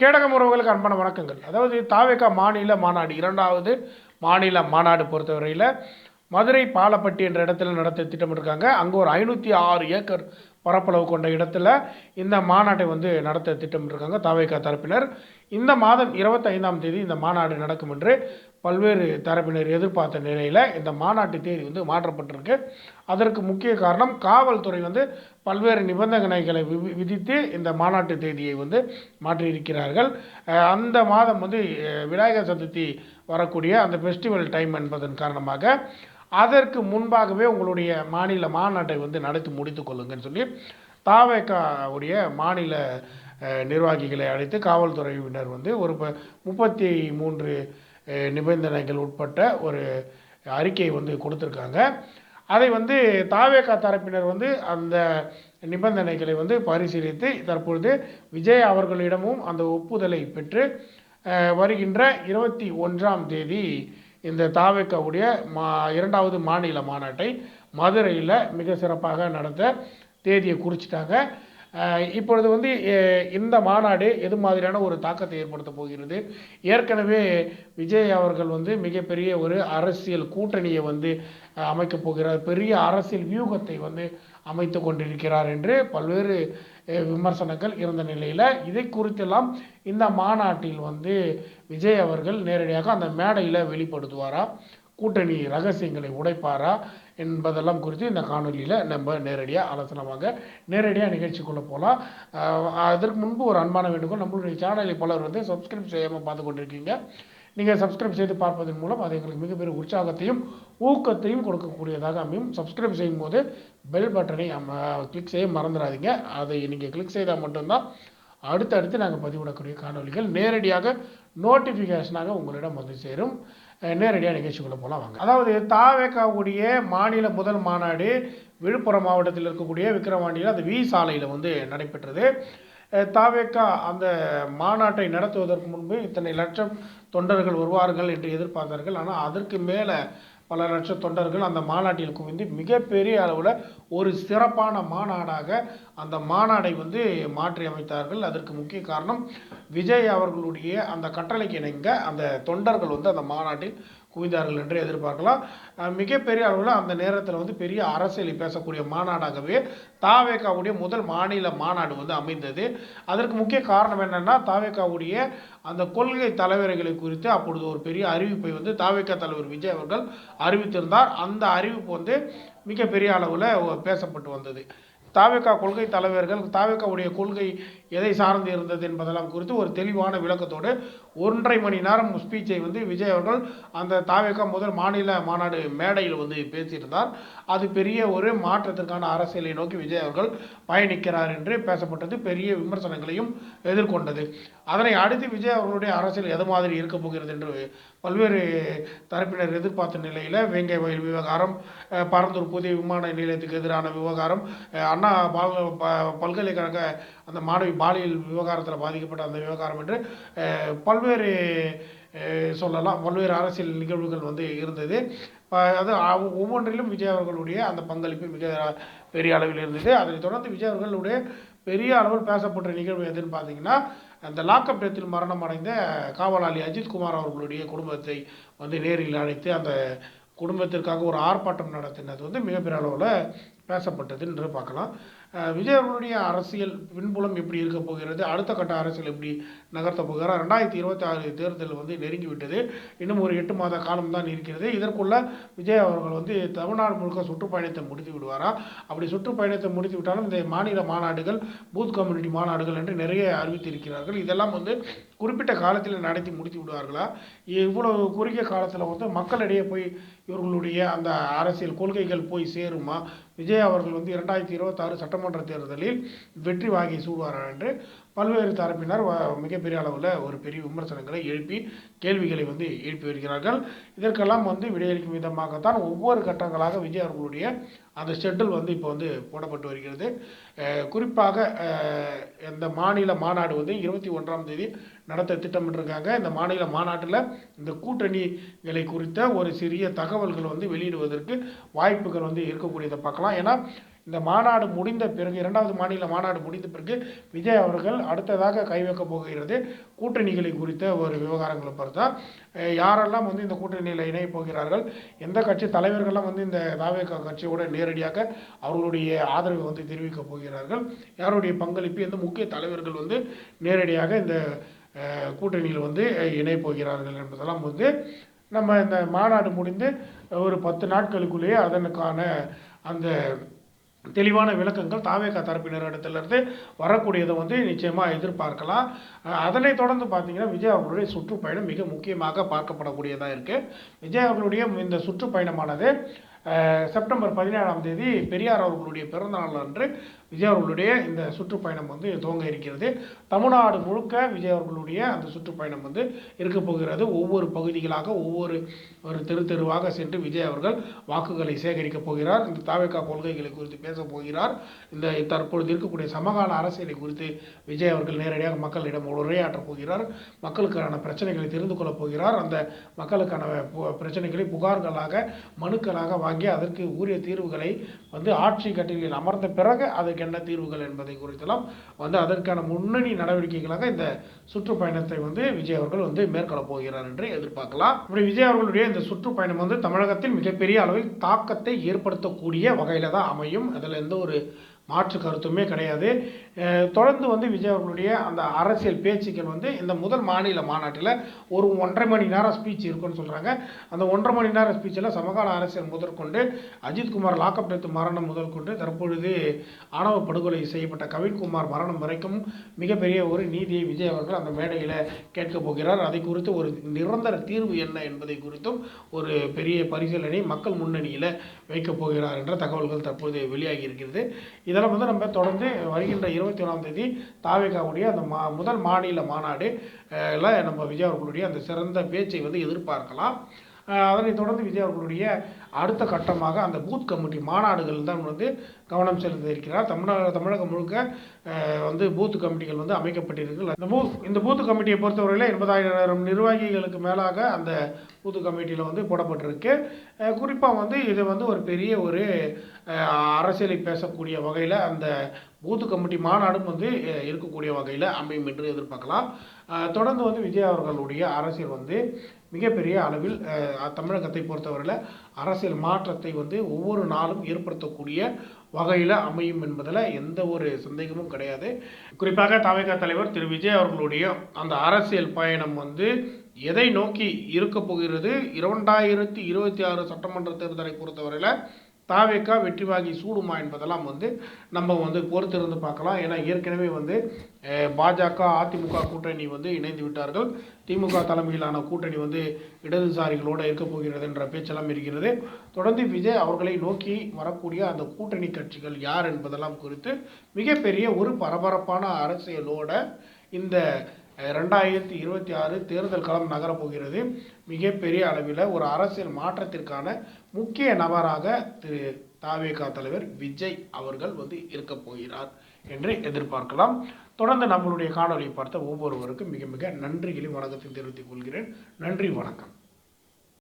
கேடகம் உறவுகளுக்கு அன்பான வணக்கங்கள். அதாவது தாவேகா மாநில மாநாடு 2வது மாநில மாநாடு பொறுத்தவரையில் மதுரை பாலப்பட்டி என்ற இடத்துல நடத்த திட்டமிட்டிருக்காங்க. அங்கே ஒரு 506 ஏக்கர் பரப்பளவு கொண்ட இடத்துல இந்த மாநாட்டை நடத்த திட்டமிட்டிருக்காங்க தாவேகா தரப்பினர். இந்த மாதம் 25ஆம் தேதி இந்த மாநாடு நடக்கும் என்று பல்வேறு தரப்பினர் எதிர்பார்த்த நிலையில் இந்த மாநாட்டு தேதி மாற்றப்பட்டிருக்கு. அதற்கு முக்கிய காரணம் காவல்துறை பல்வேறு நிபந்தனைகளை விதித்து இந்த மாநாட்டு தேதியை மாற்றியிருக்கிறார்கள். அந்த மாதம் விநாயகர் சதுர்த்தி வரக்கூடிய அந்த ஃபெஸ்டிவல் டைம் என்பதன் காரணமாக அதற்கு முன்பாகவே உங்களுடைய மாநில மாநாட்டை நடத்தி முடித்து கொள்ளுங்கன்னு சொல்லி தாவேகாவுடைய மாநில நிர்வாகிகளை அழைத்து காவல்துறையினர் ஒரு 33 நிபந்தனைகள் உட்பட்ட ஒரு அறிக்கையை கொடுத்துருக்காங்க. அதை தாவேகா தரப்பினர் அந்த நிபந்தனைகளை பரிசீலித்து தற்பொழுது விஜய் அவர்களிடமும் அந்த ஒப்புதலை பெற்று வருகின்ற 21ஆம் தேதி இந்த தாவேகாவுடைய 2வது மாநில மாநாட்டை மதுரையில் மிக சிறப்பாக நடத்த தேதியை குறிச்சிட்டாங்க. இப்பொழுது இந்த மாநாடு எது மாதிரியான ஒரு தாக்கத்தை ஏற்படுத்த போகிறது? ஏற்கனவே விஜய் அவர்கள் மிகப்பெரிய ஒரு அரசியல் கூட்டணியை அமைக்கப் போகிறார், பெரிய அரசியல் வியூகத்தை அமைத்து கொண்டிருக்கிறார் என்று பல்வேறு விமர்சனங்கள் இருந்த நிலையில் இதை குறித்தெல்லாம் இந்த மாநாட்டில் விஜய் அவர்கள் நேரடியாக அந்த மேடையில் வெளிப்படுத்துவாரா, கூட்டணி ரகசியங்களை உடைப்பாரா என்பதெல்லாம் குறித்து இந்த காணொலியில் நம்ம நேரடியாக நிகழ்ச்சிக்குள்ளே போகலாம். அதற்கு முன்பு ஒரு அன்பான வேண்டுகோள், நம்மளுடைய சேனலை பலர் சப்ஸ்கிரைப் செய்யாமல் பார்த்து கொண்டிருக்கீங்க. நீங்கள் சப்ஸ்கிரைப் செய்து பார்ப்பதன் மூலம் அது எங்களுக்கு மிகப்பெரிய உற்சாகத்தையும் ஊக்கத்தையும் கொடுக்கக்கூடியதாக அமையும். சப்ஸ்கிரைப் செய்யும் போது பெல் பட்டனை கிளிக் செய்ய மறந்துடாதீங்க. அதை நீங்கள் கிளிக் செய்தால் மட்டும்தான் அடுத்தடுத்து நாங்கள் பதிவிடக்கூடிய காணொலிகள் நேரடியாக நோட்டிஃபிகேஷனாக உங்களிடம் சேரும். நேரடியாக நிகழ்ச்சிக்குள்ளே போகலாம் வாங்க. அதாவது தாவேகாவுடைய மாநில முதல் மாநாடு விழுப்புரம் மாவட்டத்தில் இருக்கக்கூடிய விக்கிரவாண்டியில் அந்த வி சாலையில் நடைபெற்றது. தாவேகா அந்த மாநாட்டை நடத்துவதற்கு முன்பு இத்தனை லட்சம் தொண்டர்கள் வருவார்கள் என்று எதிர்பார்த்தார்கள். ஆனால் அதற்கு மேலே பல லட்சம் தொண்டர்கள் அந்த மாநாட்டில் குவிந்து மிகப்பெரிய அளவில் ஒரு சிறப்பான மாநாடாக அந்த மாநாடை மாற்றி அமைத்தார்கள். அதற்கு முக்கிய காரணம் விஜய் அவர்களுடைய அந்த கட்டளைக்கு இணங்க அந்த தொண்டர்கள் அந்த மாநாட்டில் குவிந்தார்கள் என்று எதிர்பார்க்கலாம். மிகப்பெரிய அளவில் அந்த நேரத்தில் பெரிய அரசியலை பேசக்கூடிய மாநாடாகவே தாவேகாவுடைய முதல் மாநில மாநாடு அமைந்தது. அதற்கு முக்கிய காரணம் என்னென்னா தாவேகாவுடைய அந்த கொள்கை தலைவர்களை குறித்து அப்பொழுது ஒரு பெரிய அறிவிப்பை தாவேகா தலைவர் விஜய் அவர்கள் அறிவித்திருந்தார். அந்த அறிவிப்பு மிகப்பெரிய அளவில் பேசப்பட்டு வந்தது. தாவேகா கொள்கை தலைவர்கள் தாவேகாவுடைய கொள்கை எதை சார்ந்து இருந்தது என்பதெல்லாம் குறித்து ஒரு தெளிவான விளக்கத்தோடு 1.5 மணி நேரம் ஸ்பீச்சை விஜய் அவர்கள் அந்த தாவேகா முதல் மாநில மாநாடு மேடையில் பேசியிருந்தார். அது பெரிய ஒரு மாற்றத்திற்கான அரசியலை நோக்கி விஜய் அவர்கள் பயணிக்கிறார் என்று பேசப்பட்டது, பெரிய விமர்சனங்களையும் எதிர்கொண்டது. அதனை அடுத்து விஜய் அவர்களுடைய அரசியல் எது மாதிரி இருக்க போகிறது என்று பல்வேறு தரப்பினர் எதிர்பார்த்த நிலையில் வேங்கை வயல் விவகாரம், பரந்தூர் புதிய விமான நிலையத்துக்கு எதிரான விவகாரம், அண்ணா பல்கலைக்கழக அந்த மாணவி பாலியல் விவகாரத்தில் பாதிக்கப்பட்ட அந்த விவகாரம் என்று பல்வேறு சொல்லலாம் பல்வேறு அரசியல் நிகழ்வுகள் இருந்தது. அது ஒவ்வொன்றிலும் விஜய் அவர்களுடைய அந்த பங்களிப்பு மிக பெரிய அளவில் இருந்தது. அதனைத் தொடர்ந்து விஜய் அவர்களுடைய பெரிய அளவில் பேசப்பட்ட நிகழ்வு எதுன்னு பார்த்தீங்கன்னா, அந்த லாக்அப் டெத்தில் மரணம் அடைந்த காவலாளி அஜித்குமார் அவர்களுடைய குடும்பத்தை நேரில் அழைத்து அந்த குடும்பத்திற்காக ஒரு ஆர்ப்பாட்டம் நடத்தினது மிகப்பெரிய அளவில் பேசப்பட்டது என்று பார்க்கலாம். விஜய் அவர்களுடைய அரசியல் பின்புலம் எப்படி இருக்க போகிறது, அடுத்த கட்ட அரசியல் எப்படி நகர்த்த போகிறார், 2026 தேர்தல் நெருங்கிவிட்டது, இன்னும் ஒரு 8 மாத காலம் தான் இருக்கிறது. இதற்குள்ள விஜய் அவர்கள் தமிழ்நாடு முழுக்க சுற்றுப்பயணத்தை முடித்து விடுவாரா? அப்படி சுற்றுப்பயணத்தை முடித்து விட்டாலும் இந்த மாநில மாநாடுகள், பூத் கம்யூனிட்டி மாநாடுகள் என்று நிறைய அறிவித்திருக்கிறார்கள். இதெல்லாம் குறிப்பிட்ட காலத்தில் நடத்தி முடித்து விடுவார்களா? இவ்வளவு குறுகிய காலத்தில் மக்களிடையே போய் இவர்களுடைய அந்த அரசியல் கொள்கைகள் போய் சேருமா? விஜய் அவர்கள் 2026 சட்டமன்ற தேர்தலில் வெற்றி வாகி சூடுவாரா என்று பல்வேறு தரப்பினர் மிகப்பெரிய அளவில் ஒரு பெரிய விமர்சனங்களை எழுப்பி கேள்விகளை எழுப்பி வருகிறார்கள். இதற்கெல்லாம் விடையளிக்கும் விதமாகத்தான் ஒவ்வொரு கட்டங்களாக விஜய் அவர்களுடைய அந்த ஷெட்யூல் இப்போ போடப்பட்டு வருகிறது. குறிப்பாக இந்த மாநில மாநாடு 21ஆம் தேதி நடத்த திட்டமிட்டிருக்காங்க. இந்த மாநில மாநாட்டில் இந்த கூட்டணிகளை குறித்த ஒரு சிறிய தகவல்கள் வெளியிடுவதற்கு வாய்ப்புகள் இருக்கக்கூடியதை பார்க்கலாம். ஏன்னா இந்த மாநாடு முடிந்த பிறகு, 2வது மாநில மாநாடு முடிந்த பிறகு விஜய் அவர்கள் அடுத்ததாக கை வைக்கப் போகிறது கூட்டணிகளை குறித்த ஒரு விவகாரங்களை பார்த்தா, யாரெல்லாம் வந்து இந்த கூட்டணியில் இணையப் போகிறார்கள், எந்த கட்சி தலைவர்கள்லாம் வந்து இந்த தாவேகா கட்சியோட நேரடியாக அவர்களுடைய ஆதரவை வந்து தெரிவிக்கப் போகிறார்கள், யாருடைய பங்களிப்பு, எந்த முக்கிய தலைவர்கள் வந்து நேரடியாக இந்த கூட்டணியில் வந்து இணையப் போகிறார்கள் என்பதெல்லாம் வந்து நம்ம இந்த மாநாடு முடிந்து ஒரு 10 நாட்களுக்குள்ளேயே அதனுக்கான அந்த தெளிவான விளக்கங்கள் தாவேகா தரப்பினரிடத்திலிருந்து வரக்கூடியதை வந்து நிச்சயமாக எதிர்பார்க்கலாம். அதனைத் தொடர்ந்து பார்த்தீங்கன்னா விஜய் அவர்களுடைய சுற்றுப்பயணம் மிக முக்கியமாக பார்க்கப்படக்கூடியதாக இருக்குது. விஜய் அவர்களுடைய இந்த சுற்றுப்பயணமானது செப்டம்பர் 17ஆம் தேதி பெரியார் அவர்களுடைய பிறந்தநாள் அன்று விஜய் அவர்களுடைய இந்த சுற்றுப்பயணம் வந்து துவங்க இருக்கிறது. தமிழ்நாடு முழுக்க விஜய் அவர்களுடைய அந்த சுற்றுப்பயணம் வந்து இருக்க போகிறது. ஒவ்வொரு பகுதிகளாக ஒவ்வொரு தெருவாக சென்று விஜய் அவர்கள் வாக்குகளை சேகரிக்கப் போகிறார். இந்த தாவேகா கொள்கைகளை குறித்து பேசப் போகிறார். இந்த தற்பொழுது இருக்கக்கூடிய சமகால அரசியலை குறித்து விஜய் அவர்கள் நேரடியாக மக்களிடம் உரையாற்றப் போகிறார். மக்களுக்கான பிரச்சனைகளை தெரிந்து கொள்ளப் போகிறார். அந்த மக்களுக்கான பிரச்சனைகளை புகார்களாக மனுக்களாக வாங்கி அதற்கு உரிய தீர்வுகளை வந்து ஆட்சி கட்டிலில் அமர்ந்த பிறகு அதற்கு என்ன தீர்வுகள் என்பதை குறித்தெல்லாம் வந்து அதற்கான முன்னணி நடவடிக்கைகளாக இந்த சுற்றுப்பயணத்தை வந்து விஜய் அவர்கள் வந்து மேற்கொள்ளப் போகிறார் என்று எதிர்பார்க்கலாம். இப்படி விஜய் அவர்களுடைய இந்த சுற்றுப்பயணம் வந்து தமிழகத்தில் மிகப்பெரிய அளவில் தாக்கத்தை ஏற்படுத்தக்கூடிய வகையில் தான் அமையும். அதில் எந்த ஒரு மாற்று கருத்துமே கிடையாது. தொடர்ந்து வந்து விஜய் அவர்களுடைய அந்த அரசியல் பேச்சுக்கள் வந்து இந்த முதல் மாநில மாநாட்டில் ஒரு 1.5 மணி நேரம் ஸ்பீச் இருக்குன்னு சொல்கிறாங்க. அந்த 1.5 மணி நேரம் ஸ்பீச்சில் சமகால அரசியல் முதற்கொண்டு அஜித்குமார் லாக்அப் டெத் மரணம் முதற்கொண்டு தற்பொழுது ஆணவ படுகொலை செய்யப்பட்ட கவின்குமார் மரணம் வரைக்கும் மிகப்பெரிய ஒரு நீதியை விஜய் அவர்கள் அந்த மேடையில் கேட்கப் போகிறார். அதை குறித்து ஒரு நிரந்தர தீர்வு என்ன என்பதை குறித்தும் ஒரு பெரிய பரிசீலனை மக்கள் முன்னணியில் வைக்கப் போகிறார் என்ற தகவல்கள் தற்போது வெளியாகி இருக்கிறது. இதெல்லாம் வந்து நம்ம தொடர்ந்து வருகின்ற 21ஆம் தேதி தாவேகாவுடைய அந்த முதல் மாநில மாநாடு நம்ம விஜய் அவர்களுடைய அந்த சிறந்த பேச்சை வந்து எதிர்பார்க்கலாம். அதனைத் தொடர்ந்து விஜய் அவர்களுடைய அடுத்த கட்டமாக அந்த பூத் கமிட்டி மாநாடுகள் தான் வந்து கவனம் செலுத்த இருக்கிறார். தமிழகம் முழுக்க வந்து பூத் கமிட்டிகள் வந்து அமைக்கப்பட்டிருக்கு. இந்த பூத் கமிட்டியை பொறுத்தவரையில் 80,000 நிர்வாகிகளுக்கு மேலாக அந்த பூத் கமிட்டியில் வந்து போடப்பட்டிருக்கு. குறிப்பாக வந்து இது வந்து ஒரு பெரிய ஒரு அரசியலை பேசக்கூடிய வகையில் அந்த பூத் கமிட்டி மாநாடும் வந்து இருக்கக்கூடிய வகையில் அமையும் என்று எதிர்பார்க்கலாம். தொடர்ந்து வந்து விஜய் அவர்களுடைய அரசியல் வந்து மிகப்பெரிய அளவில் தமிழகத்தை பொறுத்தவரையில் அரசியல் மாற்றத்தை வந்து ஒவ்வொரு நாளும் ஏற்படுத்தக்கூடிய வகையில் அமையும் என்பதில் எந்த ஒரு சந்தேகமும் கிடையாது. குறிப்பாக தாவேகா தலைவர் திரு விஜய் அவர்களுடைய அந்த அரசியல் பயணம் வந்து எதை நோக்கி இருக்க போகிறது, 2026 சட்டமன்ற தேர்தலை பொறுத்தவரையில் தாவேகா வெற்றி வாகி சூடுமா என்பதெல்லாம் வந்து நம்ம வந்து பொறுத்திருந்து பார்க்கலாம். ஏன்னா ஏற்கனவே வந்து பாஜக அதிமுக கூட்டணி வந்து இணைந்து விட்டார்கள். திமுக தலைமையிலான கூட்டணி வந்து இடதுசாரிகளோடு இருக்க போகிறது என்ற பேச்செல்லாம் இருக்கிறது. தொடர்ந்து விஜய் அவர்களை நோக்கி வரக்கூடிய அந்த கூட்டணி கட்சிகள் யார் என்பதெல்லாம் குறித்து மிகப்பெரிய ஒரு பரபரப்பான அரசியலோட இந்த 2026 தேர்தல் களம் நகரப்போகிறது. மிகப்பெரிய அளவில் ஒரு அரசியல் மாற்றத்திற்கான முக்கிய நபராக திரு தாவேகா தலைவர் விஜய் அவர்கள் வந்து இருக்க போகிறார் என்று எதிர்பார்க்கலாம். தொடர்ந்து நம்மளுடைய காணொலியை பார்த்த ஒவ்வொருவருக்கும் மிக மிக நன்றிகளையும் வணக்கத்தை தெரிவித்துக் கொள்கிறேன். நன்றி, வணக்கம்.